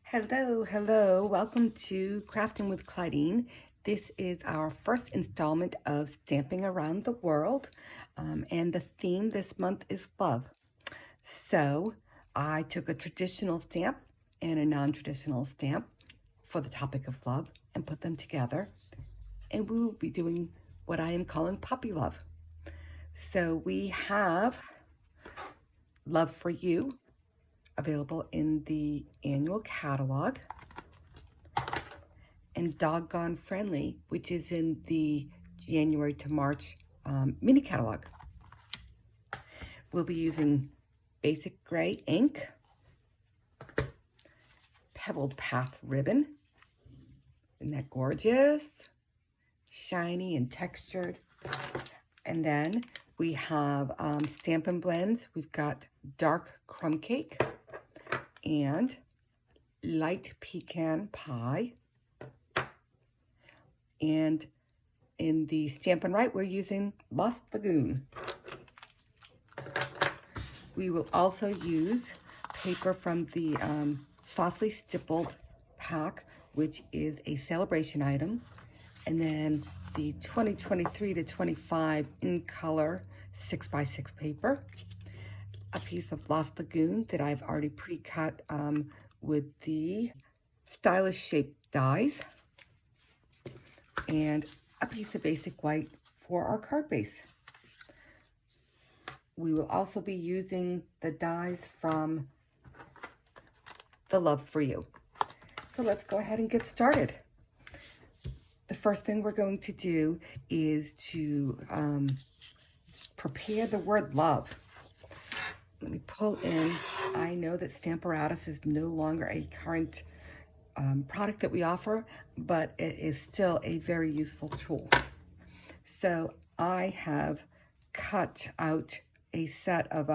Hello. Welcome to Crafting with Claudine. This is our first installment of Stamping Around the World, and the theme this month is love. So I took a traditional stamp and a non-traditional stamp for the topic of love and put them together, and we will be doing what I am calling puppy love. So we have Love for You available in the annual catalog, and Doggone Friendly, which is in the January to March mini catalog. We'll be using basic gray ink, Pebbled Path ribbon. Isn't that gorgeous? Shiny and textured. And then we have Stampin' Blends. We've got Dark Crumb Cake and Light Pecan Pie. And in the Stampin' Write, we're using Lost Lagoon. We will also use paper from the Softly Stippled pack, which is a celebration item. And then the 2023 to 25 in color 6x6 paper. A piece of Lost Lagoon that I've already pre-cut with the stylish shaped dies. And a piece of basic white for our card base. We will also be using the dies from the Love for You. So let's go ahead and get started. The first thing we're going to do is to prepare the word love. Let me pull in. I know that Stamparatus is no longer a current product that we offer, but it is still a very useful tool. So I have cut out a set of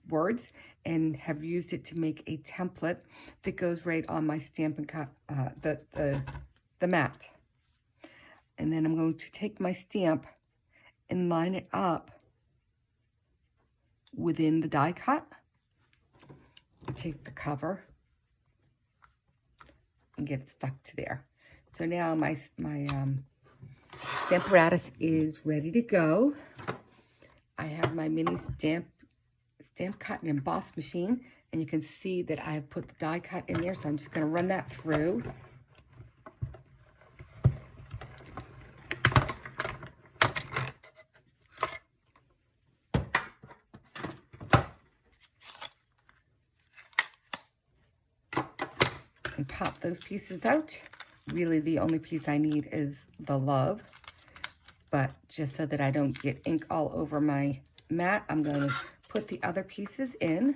words and have used it to make a template that goes right on my Stampin' Cut, the mat. And then I'm going to take my stamp and line it up within the die cut. Take the cover and get it stuck to there. So now my Stamparatus is ready to go. I have my mini stamp cut and emboss machine, and you can see that I have put the die cut in there, so I'm just going to run that through. And pop those pieces out. Really, the only piece I need is the love. But just so that I don't get ink all over my mat, I'm going to put the other pieces in.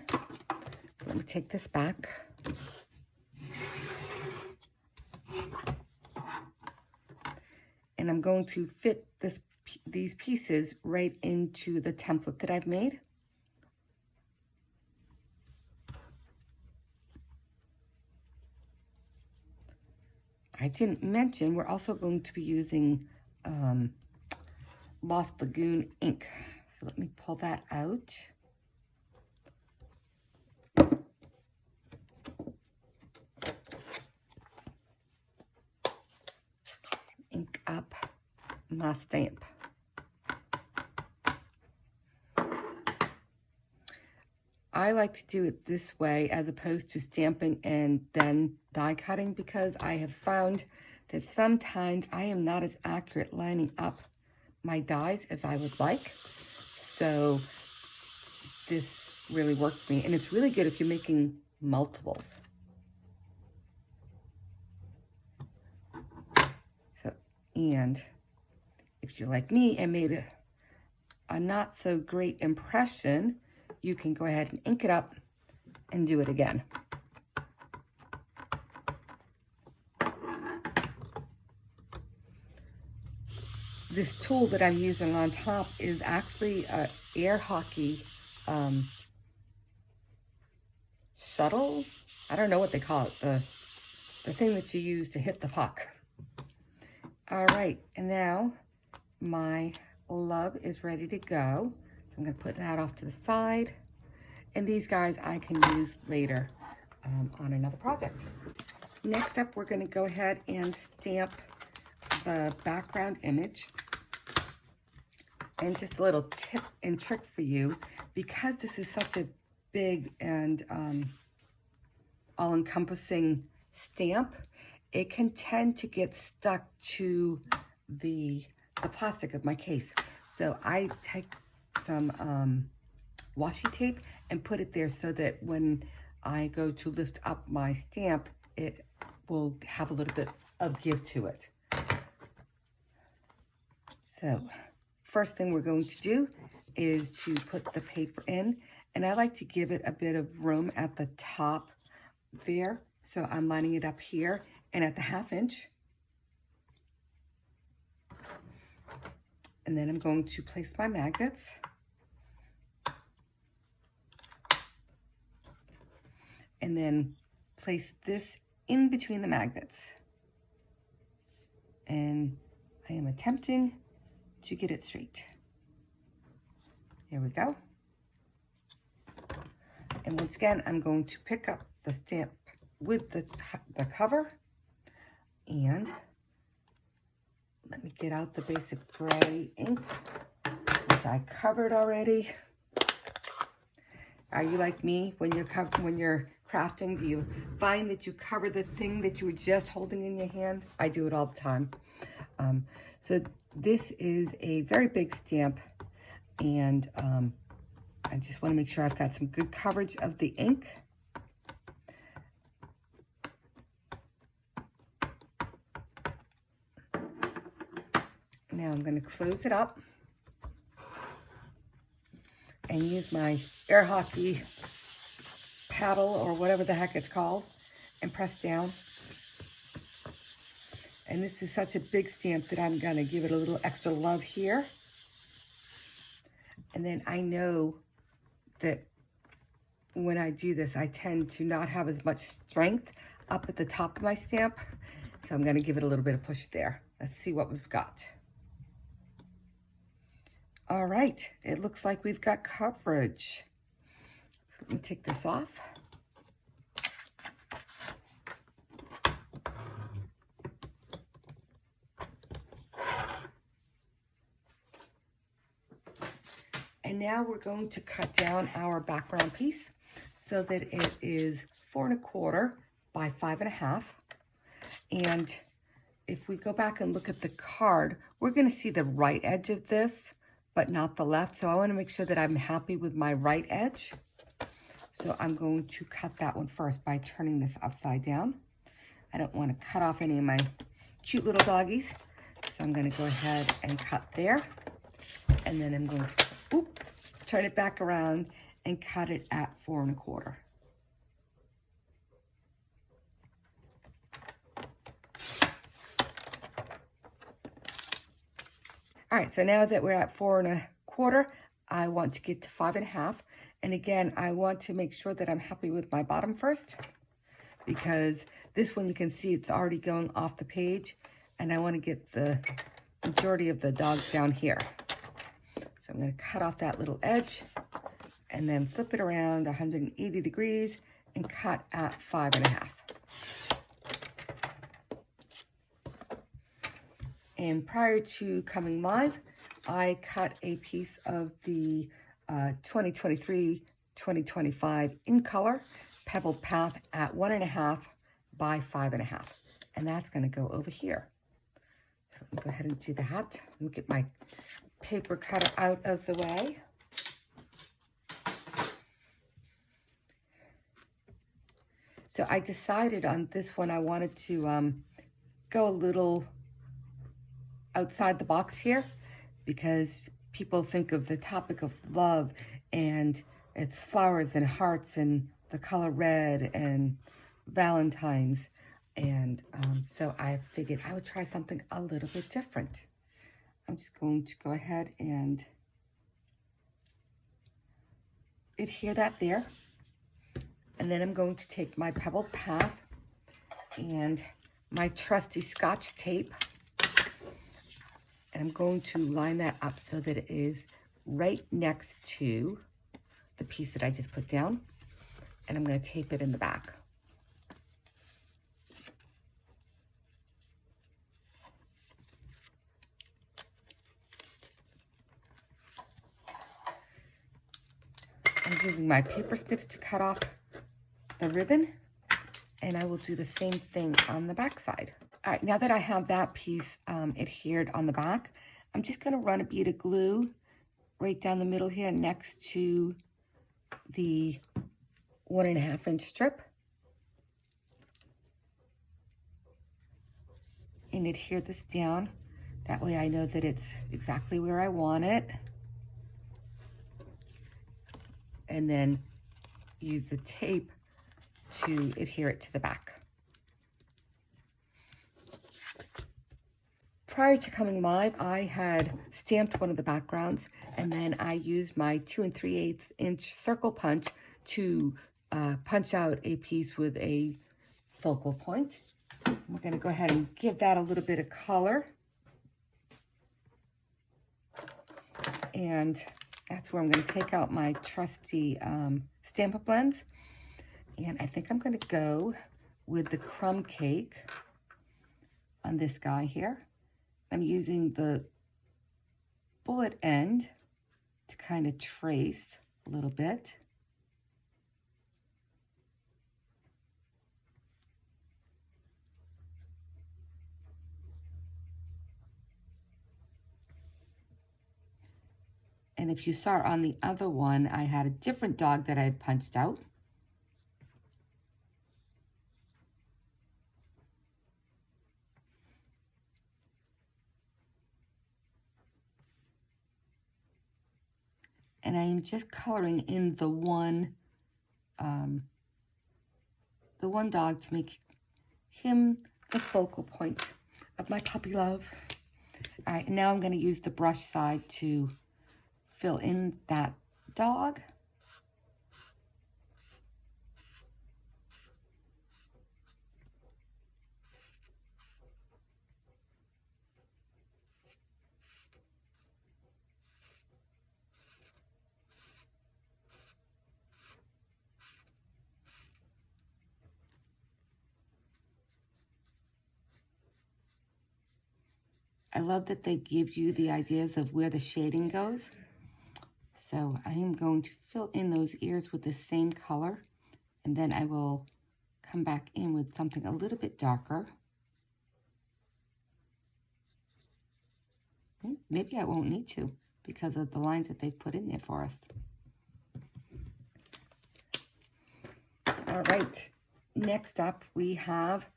Let me take this back. And I'm going to fit these pieces right into the template that I've made. I didn't mention we're also going to be using Lost Lagoon ink. So let me pull that out. Ink up my stamp. I like to do it this way as opposed to stamping and then die cutting, because I have found that sometimes I am not as accurate lining up my dies as I would like. So this really worked for me, and it's really good if you're making multiples. So, and if you're like me and made a not so great impression, you can go ahead and ink it up and do it again. This tool that I'm using on top is actually an air hockey shuttle. I don't know what they call it, the thing that you use to hit the puck. All right, and now my love is ready to go. So I'm going to put that off to the side. And these guys I can use later on another project. Next up, we're going to go ahead and stamp the background image. And just a little tip and trick for you, because this is such a big and all-encompassing stamp, it can tend to get stuck to the plastic of my case. So I take some washi tape and put it there so that when I go to lift up my stamp, it will have a little bit of give to it. So first thing we're going to do is to put the paper in, and I like to give it a bit of room at the top there. So I'm lining it up here and at the 1/2 inch. And then I'm going to place my magnets. And then place this in between the magnets. And I am attempting to get it straight. There we go. And once again, I'm going to pick up the stamp with the cover, and let me get out the basic gray ink, which I covered already. Are you like me when you're crafting? Do you find that you cover the thing that you were just holding in your hand? I do it all the time. So this is a very big stamp, and I just want to make sure I've got some good coverage of the ink. Now I'm going to close it up and use my air hockey paddle or whatever the heck it's called and press down. And this is such a big stamp that I'm going to give it a little extra love here. And then I know that when I do this, I tend to not have as much strength up at the top of my stamp. So I'm going to give it a little bit of push there. Let's see what we've got. All right, it looks like we've got coverage. So let me take this off. And now we're going to cut down our background piece so that it is 4 1/4 by 5 1/2. And if we go back and look at the card, we're going to see the right edge of this, but not the left. So I want to make sure that I'm happy with my right edge. So I'm going to cut that one first by turning this upside down. I don't want to cut off any of my cute little doggies. So I'm going to go ahead and cut there. And then I'm going to turn it back around and cut it at 4 1/4. All right, so now that we're at 4 1/4, I want to get to 5 1/2. And again, I want to make sure that I'm happy with my bottom first, because this one you can see it's already going off the page, and I want to get the majority of the dogs down here. So I'm going to cut off that little edge and then flip it around 180 degrees and cut at 5 1/2. And prior to coming live, I cut a piece of the 2023-2025 in color Pebbled Path at 1 1/2 by 5 1/2. And that's going to go over here. So let me go ahead and do that. Let me get my paper cutter out of the way. So I decided on this one I wanted to go a little outside the box here, because people think of the topic of love and it's flowers and hearts and the color red and Valentine's. And so I figured I would try something a little bit different. I'm just going to go ahead and adhere that there. And then I'm going to take my Pebbled Path and my trusty Scotch tape, and I'm going to line that up so that it is right next to the piece that I just put down. And I'm going to tape it in the back. my paper snips to cut off the ribbon, and I will do the same thing on the back side. All right, now that I have that piece adhered on the back, I'm just going to run a bead of glue right down the middle here next to the 1.5 inch strip and adhere this down. That way I know that it's exactly where I want it. And then use the tape to adhere it to the back. Prior to coming live, I had stamped one of the backgrounds, and then I used my 2 3/8 inch circle punch to punch out a piece with a focal point. We're going to go ahead and give that a little bit of color. And that's where I'm going to take out my trusty Stampin' Blends. And I think I'm going to go with the crumb cake on this guy here. I'm using the bullet end to kind of trace a little bit. And if you saw on the other one, I had a different dog that I had punched out. And I am just coloring in the one dog to make him the focal point of my puppy love. All right, now I'm going to use the brush side to fill in that dog. I love that they give you the ideas of where the shading goes. So I am going to fill in those ears with the same color, and then I will come back in with something a little bit darker. Maybe I won't need to because of the lines that they've put in there for us. All right, next up we have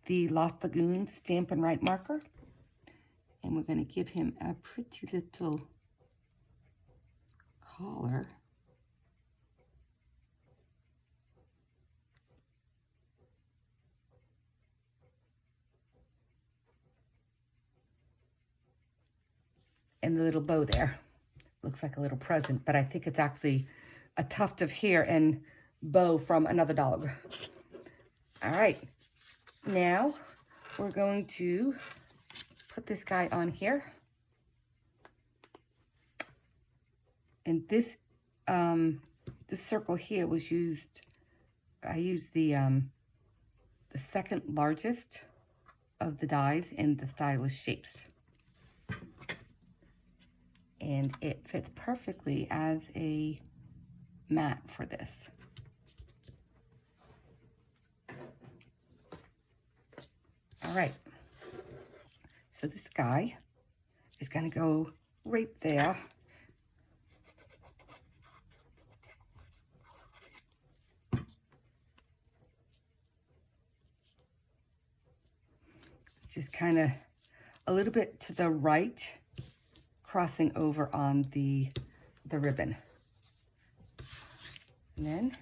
the Lost Lagoon Stampin' Write marker. And we're going to give him a pretty little collar. And the little bow there. Looks like a little present, but I think it's actually a tuft of hair and bow from another dog. All right, now we're going to put this guy on here. And this circle here was used, I used the second largest of the dies in the Stylish Shapes. And it fits perfectly as a mat for this. All right. So this guy is going to go right there. Just kind of a little bit to the right, crossing over on the ribbon. And then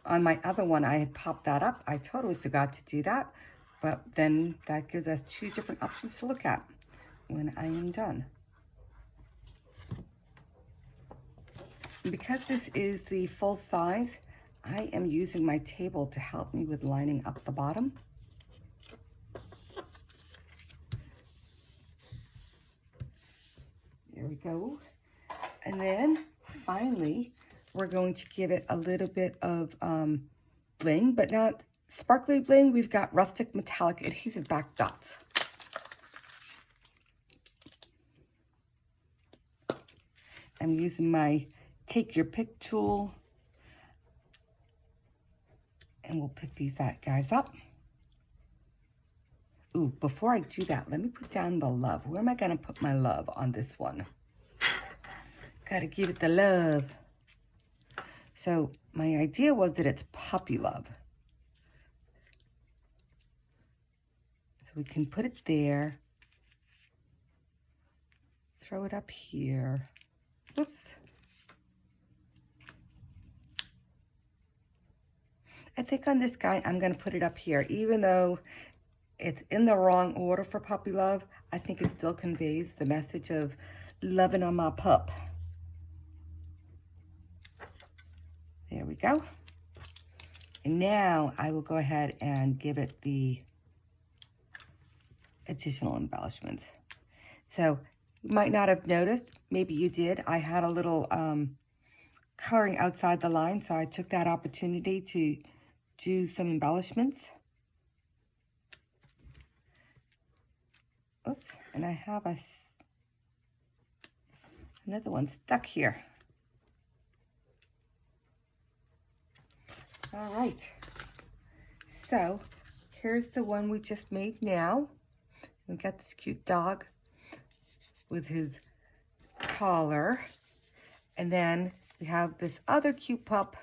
on my other one, I had popped that up. I totally forgot to do that. But then that gives us 2 different options to look at when I am done. And because this is the full size, I am using my table to help me with lining up the bottom. There we go. And then finally, we're going to give it a little bit of bling, but not sparkly bling. We've got rustic metallic adhesive back dots. I'm using my take your pick tool and we'll pick these guys up. Ooh, before I do that, let me put down the love. Where am I going to put my love on this one? Got to give it the love. So my idea was that it's puppy love. So we can put it there. Throw it up here. Whoops. I think on this guy, I'm going to put it up here. Even though it's in the wrong order for puppy love, I think it still conveys the message of loving on my pup. There we go. And now I will go ahead and give it the additional embellishments. So you might not have noticed, maybe you did, I had a little coloring outside the line, so I took that opportunity to do some embellishments. Oops, and I have another one stuck here. All right, so here's the one we just made now. We got this cute dog with his collar, and then we have this other cute pup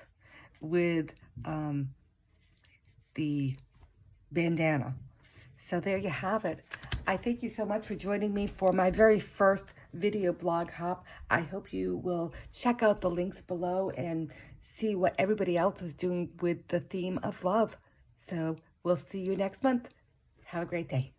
with the bandana. So there you have it. I thank you so much for joining me for my very first video blog hop. I hope you will check out the links below and see what everybody else is doing with the theme of love. So we'll see you next month. Have a great day.